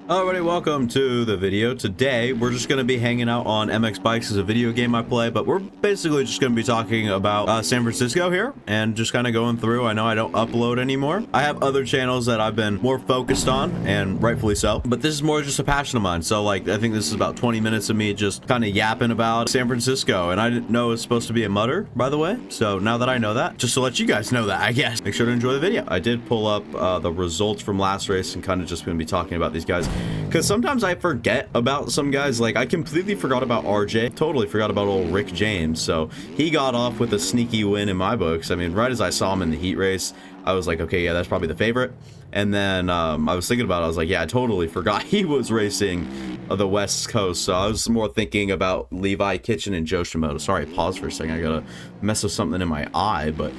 Hello everybody, welcome to the video. Today we're just going to be hanging out on MX Bikes. As a video game I play, but we're basically just going to be talking about San Francisco here and just kind of going through. I know I don't upload anymore. I have other channels that I've been more focused on, and rightfully so, but this is more just a passion of mine. So like, I think this is about 20 minutes of me just kind of yapping about San Francisco, and I didn't know it was supposed to be a mutter, by the way. So now that I know that, just to let you guys know that, I guess, make sure to enjoy the video. I did pull up the results from last race and kind of just going to be talking about these guys, because sometimes I forget about some guys. Like, I completely forgot about RJ, totally forgot about old Rick James. So he got off with a sneaky win in my books. I mean, right as I saw him in the heat race, I was like, okay, yeah, that's probably the favorite. And then I was thinking about it. I was like, yeah, I totally forgot he was racing the West Coast. So I was more thinking about Levi Kitchen and Joe Shimoda. Sorry, pause for a second. I gotta mess with something in my eye, but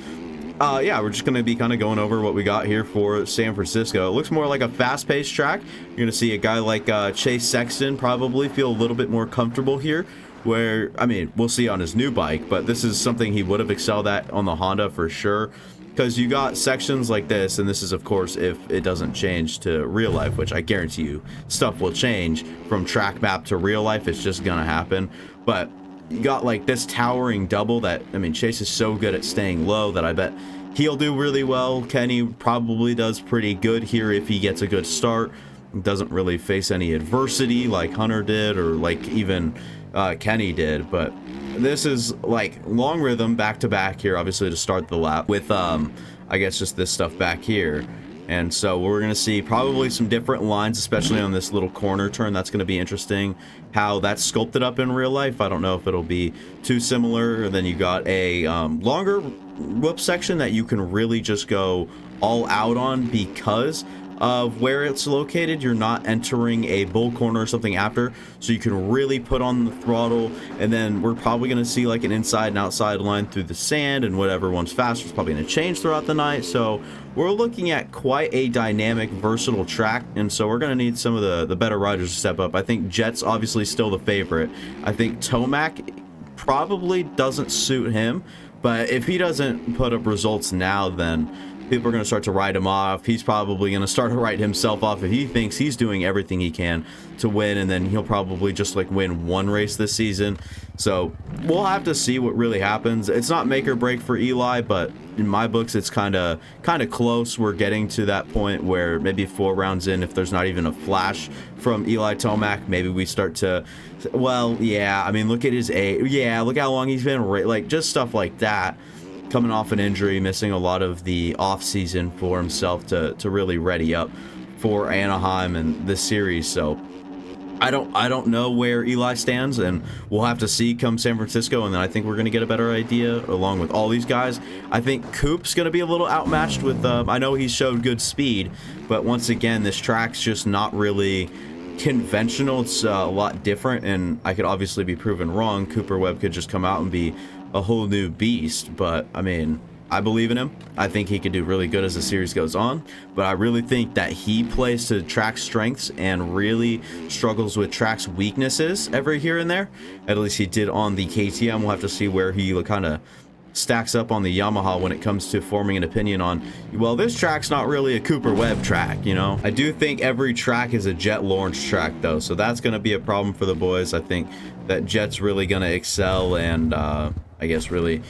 yeah, we're just going to be kind of going over what we got here for San Francisco. It looks more like a fast-paced track. You're going to see a guy like Chase Sexton probably feel a little bit more comfortable here, where, I mean, we'll see on his new bike, but this is something he would have excelled at on the Honda for sure, because you got sections like this, and this is, of course, if it doesn't change to real life, which I guarantee you stuff will change from track map to real life. It's just going to happen, but you got like this towering double that, I mean, Chase is so good at staying low that I bet he'll do really well. Kenny probably does pretty good here if he gets a good start. Doesn't really face any adversity like Hunter did, or like even Kenny did. But this is like long rhythm back to back here, obviously, to start the lap with I guess just this stuff back here. And so we're going to see probably some different lines, especially on this little corner turn. That's going to be interesting how that's sculpted up in real life. I don't know if it'll be too similar. And then you got a longer whoop section that you can really just go all out on because of where it's located. You're not entering a bull corner or something after, so you can really put on the throttle. And then we're probably going to see like an inside and outside line through the sand, and whatever one's faster is probably going to change throughout the night. So we're looking at quite a dynamic, versatile track, and so we're going to need some of the better riders to step up. I think Jet's obviously still the favorite. I think Tomac probably doesn't suit him, but if he doesn't put up results now, then people are going to start to write him off. He's probably going to start to write himself off if he thinks he's doing everything he can to win, and then he'll probably just like win one race this season. So we'll have to see what really happens. It's not make or break for Eli, but in my books it's kind of close. We're getting to that point where maybe 4 rounds in, if there's not even a flash from Eli Tomac, maybe we start to, well, yeah, I mean, look at his age. Yeah, look how long he's been, like just stuff like that. Coming off an injury, missing a lot of the off season for himself to really ready up for Anaheim and this series. So I don't know where Eli stands, and we'll have to see come San Francisco, and then I think we're going to get a better idea along with all these guys. I think Coop's going to be a little outmatched with I know he showed good speed, but once again, this track's just not really conventional. It's a lot different, and I could obviously be proven wrong. Cooper Webb could just come out and be a whole new beast, but I mean, I believe in him. I think he could do really good as the series goes on, but I really think that he plays to track's strengths and really struggles with track's weaknesses every here and there. At least he did on the KTM. We'll have to see where he kind of stacks up on the Yamaha when it comes to forming an opinion on, well, this track's not really a Cooper Webb track, you know. I do think every track is a Jet Lawrence track though, so that's going to be a problem for the boys. I think that Jet's really going to excel and I guess really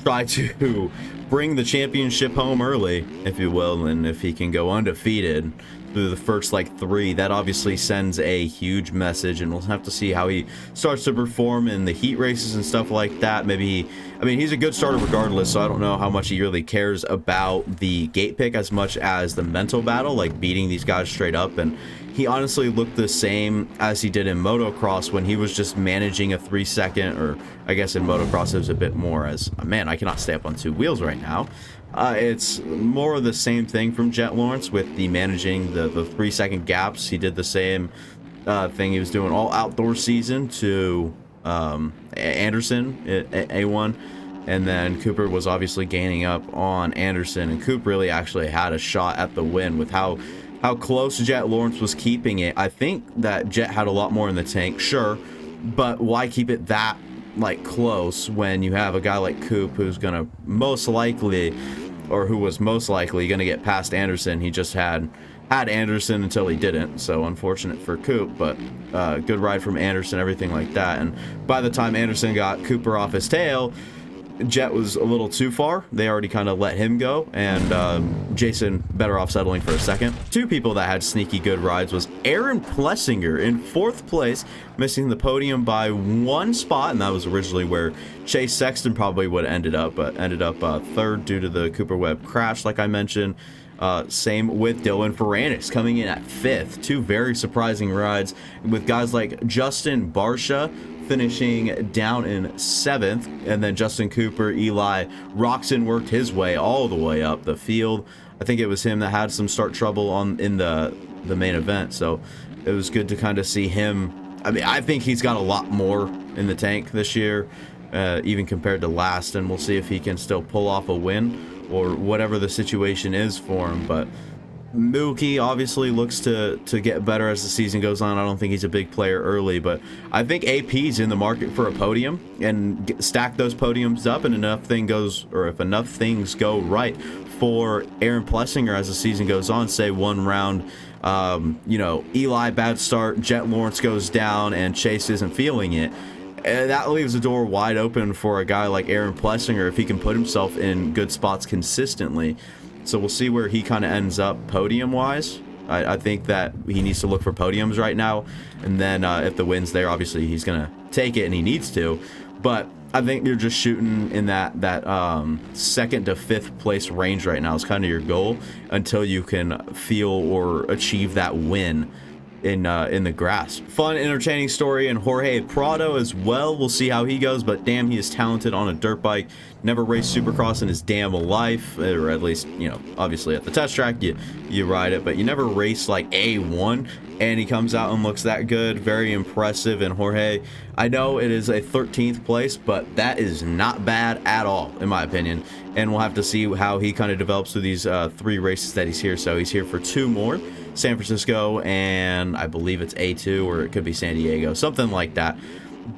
try to bring the championship home early, if you will, and if he can go undefeated through the first like 3, that obviously sends a huge message, and we'll have to see how he starts to perform in the heat races and stuff like that. Maybe I mean, he's a good starter regardless, so I don't know how much he really cares about the gate pick as much as the mental battle, like beating these guys straight up. And he honestly looked the same as he did in Motocross when he was just managing a 3-second, or I guess in Motocross it was a bit more as, man, I cannot stay up on 2 wheels right now. It's more of the same thing from Jet Lawrence with the managing the 3-second gaps. He did the same thing he was doing all outdoor season to Anderson at A1, and then Cooper was obviously gaining up on Anderson, and Coop really actually had a shot at the win with how close Jet Lawrence was keeping it. I think that Jet had a lot more in the tank, sure, but why keep it that like close when you have a guy like Coop who's gonna most likely, or who was most likely gonna get past Anderson? He just had had Anderson until he didn't, so unfortunate for Coop, but good ride from Anderson, everything like that. And by the time Anderson got Cooper off his tail, Jet was a little too far. They already kind of let him go, and Jason better off settling for a second. Two people that had sneaky good rides was Aaron Plessinger in 4th place, missing the podium by 1 spot, and that was originally where Chase Sexton probably would have ended up, but ended up 3rd due to the Cooper Webb crash, like I mentioned. Same with Dylan Ferrandis coming in at 5th. Two very surprising rides with guys like Justin Barsha finishing down in 7th, and then Justin Cooper, Eli Roxon worked his way all the way up the field. I think it was him that had some start trouble in the main event, so it was good to kind of see him. I mean, I think he's got a lot more in the tank this year, even compared to last, and we'll see if he can still pull off a win or whatever the situation is for him. But Mookie obviously looks to get better as the season goes on. I don't think he's a big player early, but I think AP's in the market for a podium, and stack those podiums up, and if enough things go right for Aaron Plessinger as the season goes on, say 1 round, Eli bad start, Jet Lawrence goes down, and Chase isn't feeling it. That leaves the door wide open for a guy like Aaron Plessinger if he can put himself in good spots consistently. So we'll see where he kind of ends up podium-wise. I think that he needs to look for podiums right now. And then if the win's there, obviously he's going to take it, and he needs to. But I think you're just shooting in that 2nd to 5th place range right now is kind of your goal until you can feel or achieve that win in the grass. Fun, entertaining story, and Jorge Prado as well. We'll see how he goes, but damn, he is talented on a dirt bike. Never raced Supercross in his damn life, or at least, obviously at the test track you ride it, but you never race like A1, and he comes out and looks that good. Very impressive. And Jorge, I know it is a 13th place, but that is not bad at all in my opinion, and we'll have to see how he kind of develops through these 3 races that he's here. So he's here for 2 more, San Francisco, and I believe it's A2, or it could be San Diego, something like that.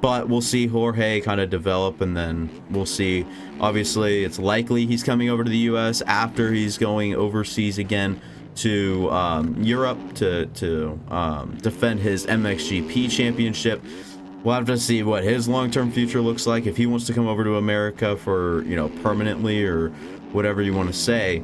But we'll see Jorge kind of develop, and then we'll see. Obviously, it's likely he's coming over to the U.S. after he's going overseas again to Europe to defend his MXGP championship. We'll have to see what his long-term future looks like, if he wants to come over to America for, permanently or whatever you want to say.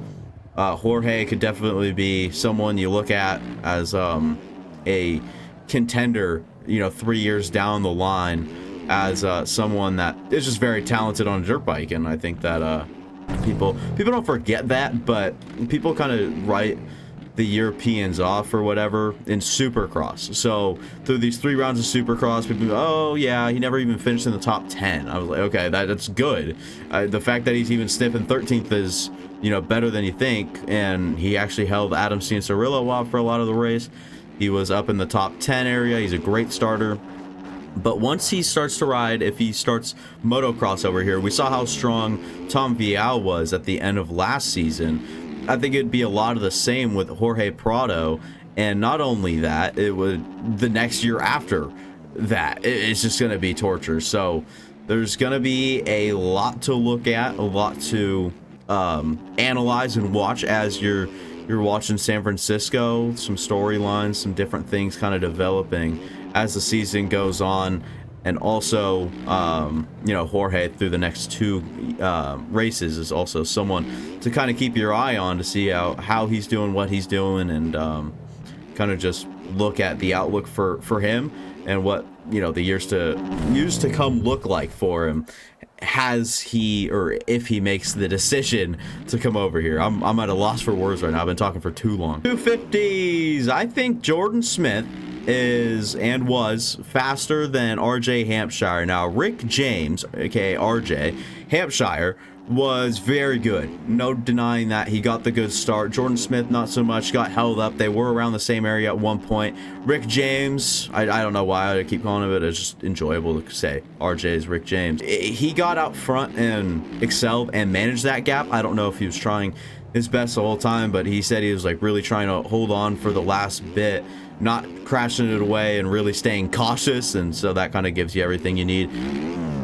Jorge could definitely be someone you look at as a contender, 3 years down the line, as someone that is just very talented on a dirt bike. And I think that people don't forget that, but people kind of write the Europeans off or whatever in Supercross. So through these 3 rounds of Supercross, people go, oh yeah, he never even finished in the top 10. I was like, okay, that's good. The fact that he's even sniffing 13th is, better than you think. And he actually held Adam Cianciarulo off for a lot of the race. He was up in the top 10 area. He's a great starter. But once he starts to ride, if he starts motocross over here, we saw how strong Tom Vial was at the end of last season. I think it'd be a lot of the same with Jorge Prado. And not only that, it would the next year after that, it's just going to be torture. So there's going to be a lot to look at, a lot to analyze and watch as you're watching San Francisco. Some storylines, some different things kind of developing as the season goes on. And also, Jorge through the next 2 races is also someone to kind of keep your eye on, to see how he's doing, what he's doing, and kind of just look at the outlook for him and what, the years to come look like for him. Has he, or if he makes the decision to come over here. I'm at a loss for words right now. I've been talking for too long. 250s. I think Jordan Smith is and was faster than RJ Hampshire. Now, Rick James, aka RJ Hampshire, was very good. No denying that. He got the good start. Jordan Smith, not so much, got held up. They were around the same area at one point. Rick James, I don't know why I keep calling him, but it's just enjoyable to say RJ is Rick James. He got out front and excelled and managed that gap. I don't know if he was trying his best the whole time, but he said he was like really trying to hold on for the last bit, not crashing it away and really staying cautious, and so that kind of gives you everything you need.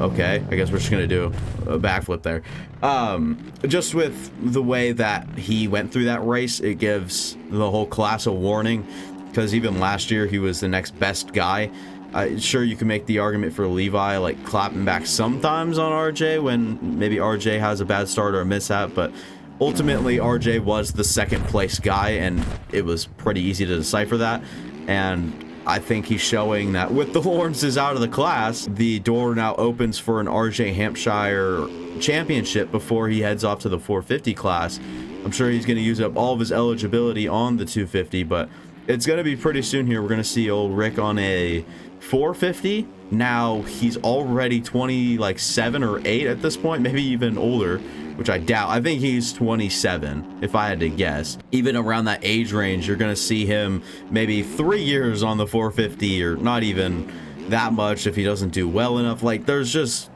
Okay, I guess we're just gonna do a backflip there. Just with the way that he went through that race, it gives the whole class a warning, because even last year he was the next best guy. Sure, you can make the argument for Levi, like, clapping back sometimes on RJ when maybe RJ has a bad start or a mishap, but ultimately RJ was the second place guy, and it was pretty easy to decipher that. And I think he's showing that with the Lawrences out of the class, the door now opens for an RJ Hampshire championship before he heads off to the 450 class. I'm sure he's going to use up all of his eligibility on the 250, but it's going to be pretty soon here. We're going to see old Rick on a 450. Now he's already 27 or 8 at this point, maybe even older, which I doubt. I think he's 27 if I had to guess. Even around that age range, you're going to see him maybe 3 years on the 450, or not even that much if he doesn't do well enough. Like, there's just,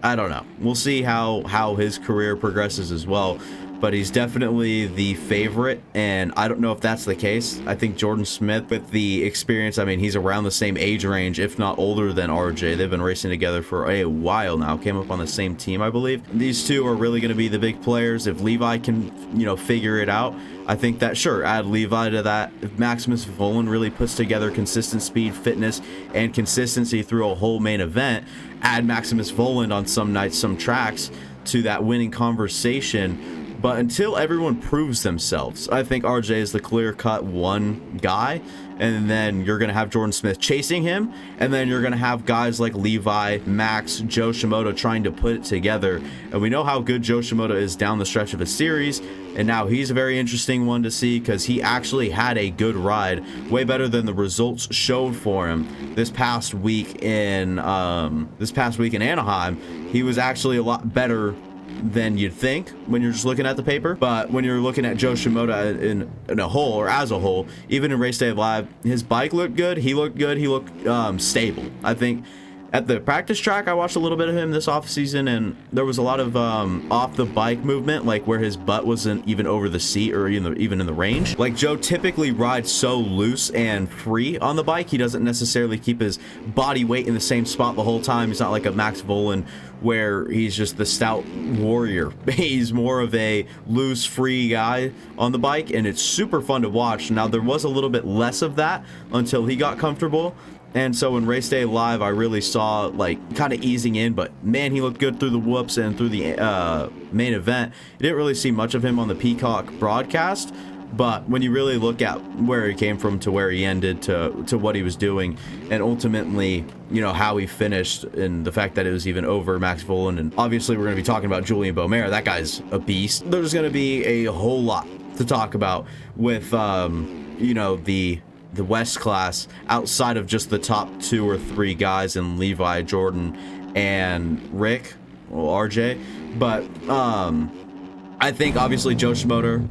I don't know. We'll see how his career progresses as well. But he's definitely the favorite, and I don't know if that's the case. I think Jordan Smith, with the experience, I mean, he's around the same age range, if not older than RJ. They've been racing together for a while now. Came up on the same team, I believe. These two are really going to be the big players. If Levi can, figure it out, I think that, sure, add Levi to that. If Maximus Volan really puts together consistent speed, fitness, and consistency through a whole main event, add Maximus Volan on some nights, some tracks, to that winning conversation. But until everyone proves themselves, I think RJ is the clear-cut one guy, and then you're going to have Jordan Smith chasing him, and then you're going to have guys like Levi, Max, Joe Shimoda trying to put it together. And we know how good Joe Shimoda is down the stretch of a series, and now he's a very interesting one to see, because he actually had a good ride, way better than the results showed for him this past week in Anaheim. He was actually a lot better than you'd think when you're just looking at the paper. But when you're looking at Joe Shimoda in a whole, or as a whole, even in Race Day Live, his bike looked good. He looked good. He looked stable. I think at the practice track, I watched a little bit of him this off season, and there was a lot of off the bike movement, like where his butt wasn't even over the seat or even in the range. Like, Joe typically rides so loose and free on the bike. He doesn't necessarily keep his body weight in the same spot the whole time. He's not like a Max Volan where he's just the stout warrior. He's more of a loose, free guy on the bike, and it's super fun to watch. Now, there was a little bit less of that until he got comfortable. And so in Race Day Live, I really saw, like, kind of easing in, but man, he looked good through the whoops and through the main event. You didn't really see much of him on the Peacock broadcast, but when you really look at where he came from to where he ended to what he was doing, and ultimately, how he finished, and the fact that it was even over Max Volan, and obviously we're going to be talking about Julian Beaumer. That guy's a beast. There's going to be a whole lot to talk about with, the West class, outside of just the top 2 or 3 guys in Levi, Jordan, and Rick, or RJ. But I think obviously Joe Shimoda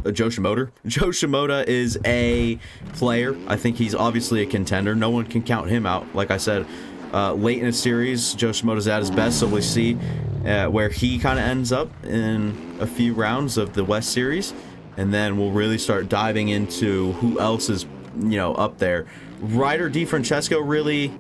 is a player. I think he's obviously a contender. No one can count him out. Like I said, late in a series, Joe Shimoda's at his best, so we'll see where he kind of ends up in a few rounds of the West Series, and then we'll really start diving into who else is up there. Ryder DiFrancesco really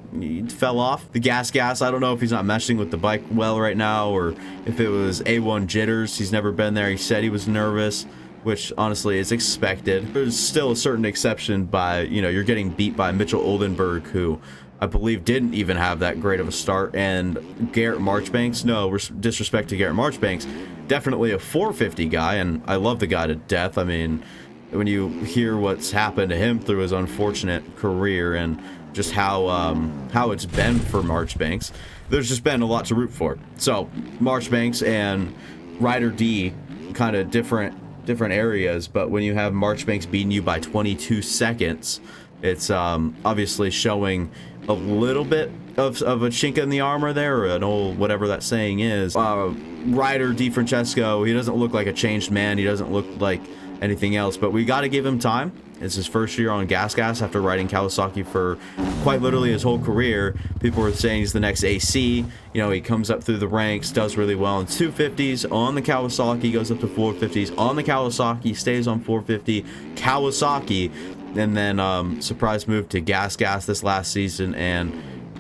fell off. The gas, I don't know if he's not meshing with the bike well right now, or if it was A1 jitters. He's never been there. He said he was nervous, which honestly is expected. There's still a certain exception by, you're getting beat by Mitchell Oldenburg, who I believe didn't even have that great of a start, and Garrett Marchbanks, no disrespect to Garrett Marchbanks, definitely a 450 guy, and I love the guy to death. I mean, when you hear what's happened to him through his unfortunate career, and just how it's been for Marchbanks, there's just been a lot to root for. So Marchbanks and Ryder D, kind of different areas, but when you have Marchbanks beating you by 22 seconds, it's obviously showing a little bit of a chink in the armor there, or an old whatever that saying is. Ryder DiFrancesco, he doesn't look like a changed man. He doesn't look like anything else, but we got to give him time. It's his first year on gas after riding Kawasaki for quite literally his whole career. People were saying he's the next AC. He comes up through the ranks, does really well in 250s on the Kawasaki, goes up to 450s on the Kawasaki, stays on 450 Kawasaki, and then surprise move to gas this last season, and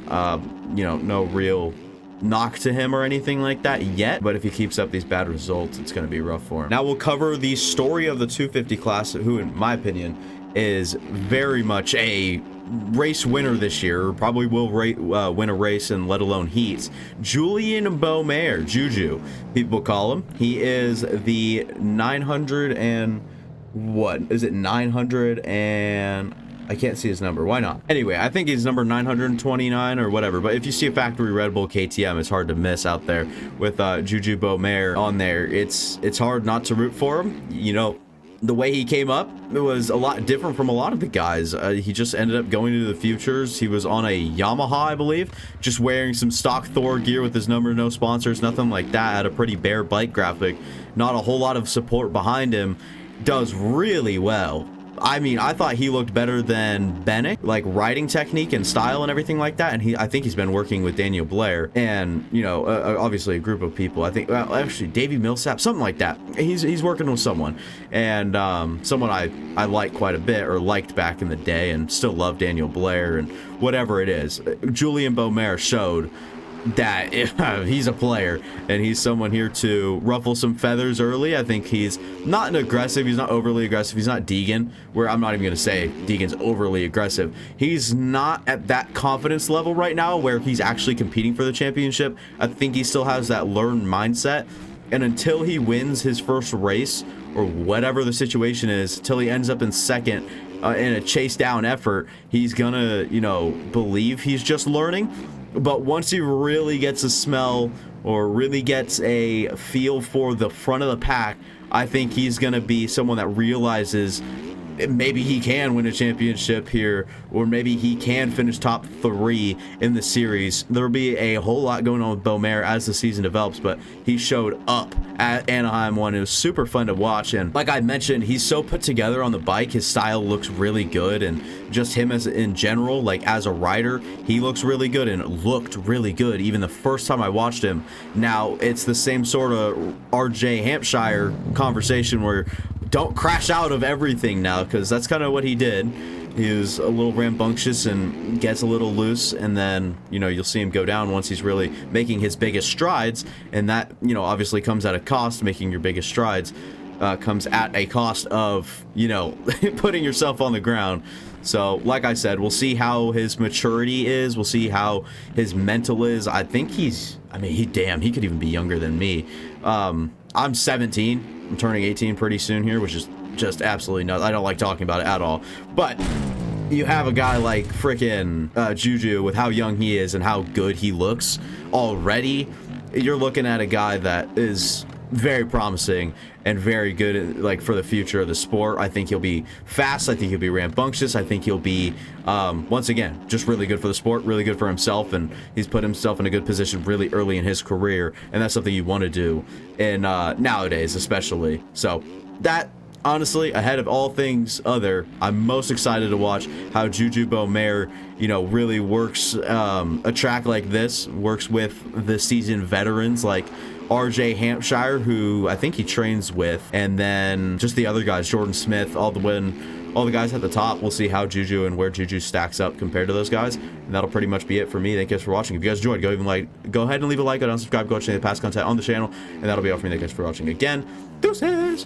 no real knock to him or anything like that yet, but if he keeps up these bad results, it's going to be rough for him. Now we'll cover the story of the 250 class, who in my opinion is very much a race winner this year, or probably will win a race and let alone heats. Julian Beaumaire, Juju, people call him. He is the 900 and what is it, 900 and I can't see his number. Why not? Anyway, I think he's number 929 or whatever. But if you see a factory Red Bull KTM, it's hard to miss out there with Juju Beaumaire on there. It's hard not to root for him. You know, the way he came up, it was a lot different from a lot of the guys. He just ended up going into the futures. He was on a Yamaha, I believe, just wearing some stock Thor gear with his number, no sponsors, nothing like that. Had a pretty bare bike graphic, not a whole lot of support behind him. Does really well. I mean, I thought he looked better than Bennett, like riding technique and style and everything like that. And I think he's been working with Daniel Blair and, you know, obviously a group of people. I think, well, actually, Davey Millsap, something like that. He's working with someone, and someone I like quite a bit, or liked back in the day, and still love Daniel Blair and whatever it is. Julian Beaumaire showed that he's a player, and he's someone here to ruffle some feathers early. I think he's not an aggressive, he's not overly aggressive, he's not Deegan, where I'm not even going to say Deegan's overly aggressive. He's not at that confidence level right now where he's actually competing for the championship. I think he still has that learned mindset, and until he wins his first race, or whatever the situation is, till he ends up in second in a chase down effort, he's gonna, you know, believe he's just learning. But once he really gets a smell, or really gets a feel for the front of the pack, I think he's going to be someone that realizes maybe he can win a championship here, or maybe he can finish top 3 in the series. There'll be a whole lot going on with Beaumaire as the season develops, but he showed up at Anaheim 1. It was super fun to watch, and like I mentioned, he's so put together on the bike. His style looks really good, and just him as in general, like as a rider, he looks really good and looked really good even the first time I watched him. Now it's the same sort of RJ Hampshire conversation where don't crash out of everything now, because that's kind of what he did. He was a little rambunctious and gets a little loose, and then, you know, you'll see him go down once he's really making his biggest strides, and that, you know, obviously comes at a cost. Making your biggest strides comes at a cost of, you know, putting yourself on the ground. So, like I said, we'll see how his maturity is. We'll see how his mental is. I think he's, I mean, he could even be younger than me. I'm 17. I'm turning 18 pretty soon here, which is just absolutely nuts. I don't like talking about it at all. But you have a guy like frickin' Juju, with how young he is and how good he looks already. You're looking at a guy that is very promising and very good, like, for the future of the sport. I think he'll be fast. I think he'll be rambunctious. I think he'll be, once again, just really good for the sport, really good for himself, and he's put himself in a good position really early in his career, and that's something you want to do in nowadays, especially. So that, honestly, ahead of all things other, I'm most excited to watch how Juju Beaumaire, you know, really works a track like this, works with the seasoned veterans like RJ Hampshire, who I think he trains with, and then just the other guys, Jordan Smith, all the guys at the top. We'll see how Juju and where Juju stacks up compared to those guys, and that'll pretty much be it for me. Thank you guys for watching. If you guys enjoyed, go ahead and leave a like, go down, subscribe, go watch any of the past content on the channel, and that'll be all for me. Thank you guys for watching again. Deuces!